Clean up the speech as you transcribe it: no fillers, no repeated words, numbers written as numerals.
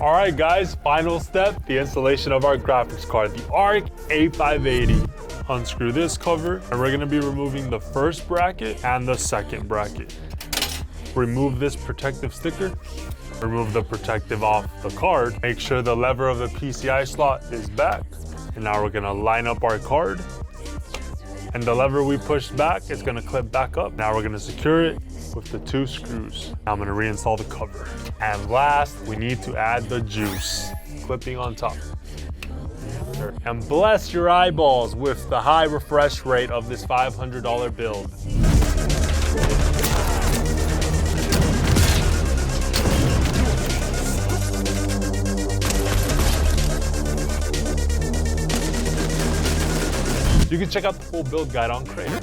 All right, guys, final step, the installation of our graphics card, the ARC A580. Unscrew this cover, and we're gonna be removing the first bracket and the second bracket. Remove this protective sticker, remove the protective off the card, make sure the lever of the PCI slot is back, and now we're gonna line up our card, and the lever we pushed back is gonna clip back up. Now we're gonna secure it with the 2 screws. Now I'm gonna reinstall the cover. And last, we need to add the juice, clipping on top. And bless your eyeballs with the high refresh rate of this $500 build. You can check out the full build guide on Creator.